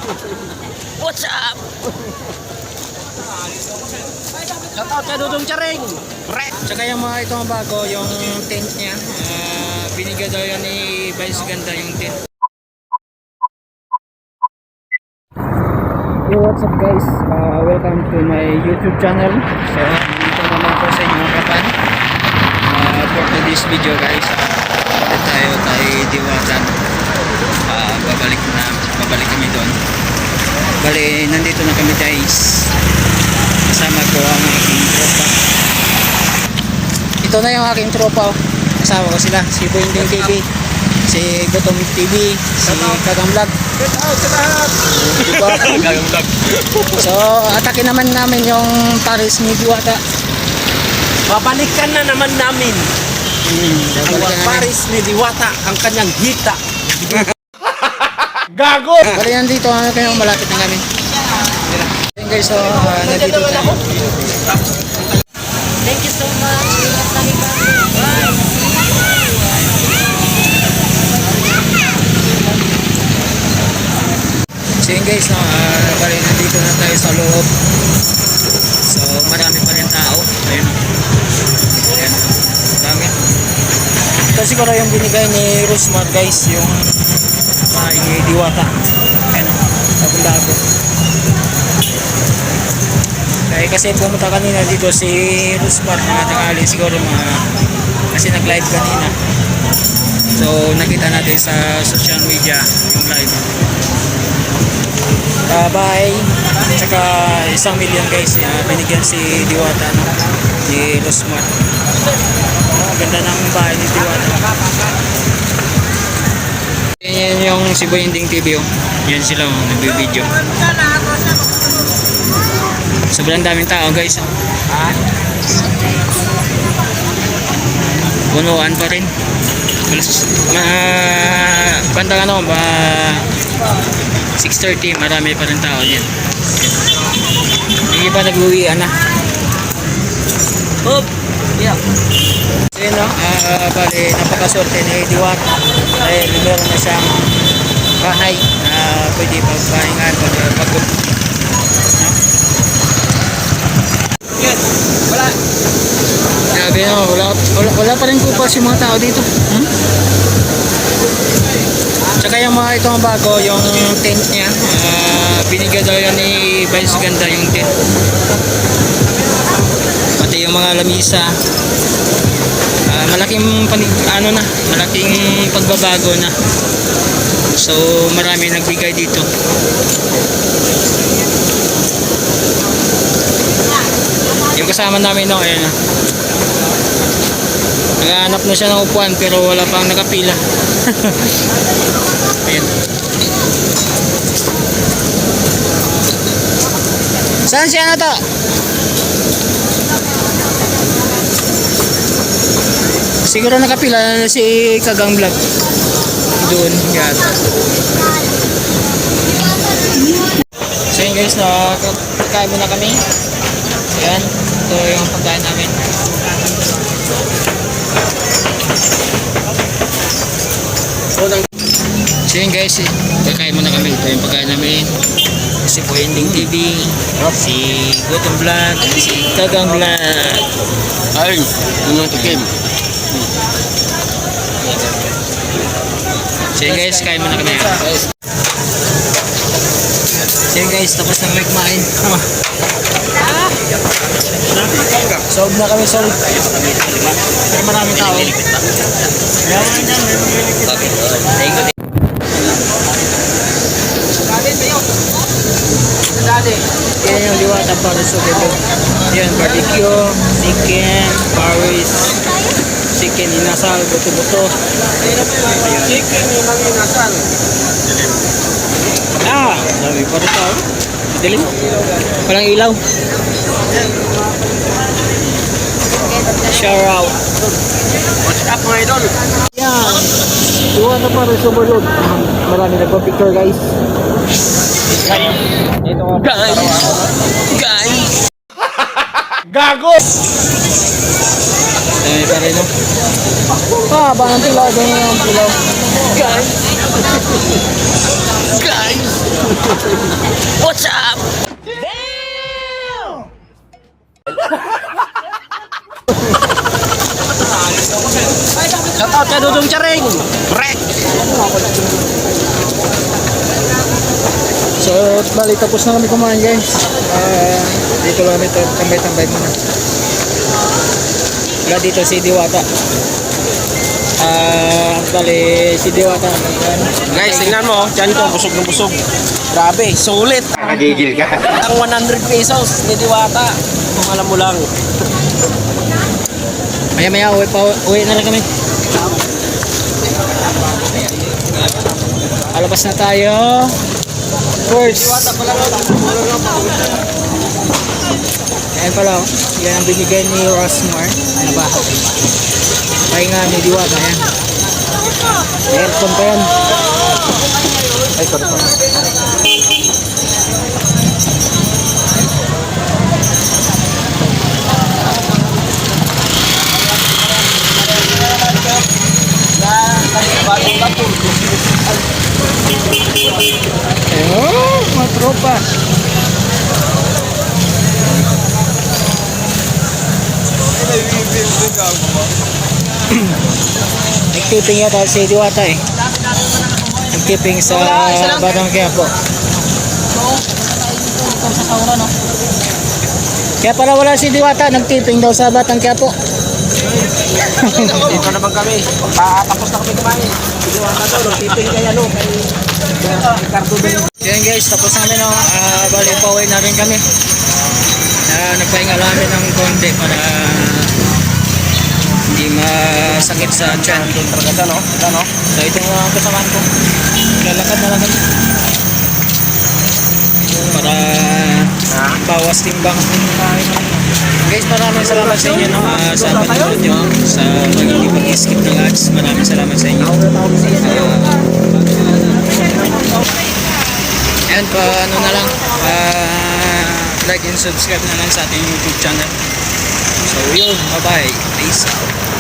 What's up? Shoutout kay Dudong Charing. Tsaka yung mga ito ang bago, yung tent niya. Binigay daw yan ni Vice Ganda yung tent. Yo, what's up guys? Welcome to my YouTube channel. So, dito naman po sa inyo mga kapan. For today's video guys, ulit tayo Diwatan. Babalik kami doon. Bali, nandito na kami guys. Kasama ko ang aking tropa. Ito na yung aking tropa. Kasama ko sila, si Boinding TV, si Gutom TV, si Kagang Vlog. Gagang vlog. So, atake naman namin yung Paris ni Diwata. Babalikan na naman namin ang Paris ni Diwata, ang kanyang hita. Gago! Bali, nandito kayo, malapit na kami. Ayun guys, so nandito tayo. Thank you so much. Ingat lagi kami. Bye! So yun guys, bali, nandito na tayo sa loob. So marami pa rin tao. Ayun. Ayan. Dami. Ito siguro yung binigay ni Rosmar guys, yung ni Diwata. Ayan. Lago-lago. Kasi pumunta kanina dito si Rosmar mga tangali, siguro kasi nag-live kanina. So nakita natin sa social media yung live. Bye. Tsaka 1 million guys, binigyan si Diwata ni Rosmar. Ganda ng bahay ni Diwata. Yan yung si Boinding TV. Yan sila nagbibideo. Sobrang daming tao guys. Punuan pa rin. Bandang 6:30, marami pa rin tao yan. Yung iba nag-uwian na. Hop! Yeah. So yun bali, napakaswerte ni Diwata dahil meron na siyang bahay na pwede pagpahingan pag Yan. Wala. sabi wala pa rin kupas yung mga tao dito. Tsaka yung mga itong bago, yung tent niya, binigay daw yan ni Vice Ganda yung tent. Pati yung mga lamisa, malaking malaking pagbabago na. So marami nagbigay dito. Yung kasama namin ayan na. Naghahanap na siya ng upuan pero wala pang nakapila. Ayan. Saan siya na to? Siguro nakapila na si Kagang Vlog. Doon, yan. So yun guys, kakain muna kami. Ayan, ito yung pagkain namin. So yun guys, kakain muna kami. Ito yung pagkain namin. Si Boinding TV, si Gutom Vlog, si Kagang Vlog. Ay, unang tikim. So yun guys, kain muna kami. So yun guys, tapos na kami kumain. Solve na kami, solve. Pero maraming tao. Yan yung Diwata Paris dito. Yan, barbecue, chicken, Paris, chicken inasal, buto-buto. Chicken yung inasal. Dami pa rin tao. Dilim. Walang ilaw. Shout out. What's up mga idol? Yan. Diwata Paris overload. Marami nagpa-picture guys. Guys! Gago! Dami pa rin, no? Ba ng pilaw, dami ng pilaw. Guys! ka, Dudong Charing. Correct. So, bali, tapos na kami kumain guys. Dito lang kami tambay-tambay muna. Wala dito si Diwata. Bali, si Diwata. Guys, tingnan mo. Diyan ko, busog na busog. Grabe, sulit. Nakagigil ka. Ang 100 pesos ni Diwata. Kung alam mo lang. Maya-maya, uwi na lang kami. Alabas na tayo. First. Ayan pala, oh. Yan ang binigay ni Rosmar. Ano ba? Pahinga ni Diwata, yan. Aircon pa yan. Ay, sorry. Oh, mga tropa. Nagtipping yata si Diwata eh. Nagtipping sa Batang Quiapo. Kaya pala wala si Diwata, nagtipping daw sa Batang Quiapo. Dito naman kami. Tapos na kami kumain. Diwata daw, nagtiping kay ano. Kay Cardo din. Yan guys, tapos namin no. Bali, pauwi na rin kami. Nagpahinga lang namin ng konti para hindi masakit sa tiyan. Talaga no? Ano? So ito ang kasamaan ko. Lalakad na lang kami. Para bawas timbang. Guys, maraming salamat sa inyo no? Sa panonood nyo, sa pag-skip ng ads. Maraming salamat sa inyo. And ano na lang, like and subscribe na lang sa ating YouTube channel. So yun, bye bye, peace out.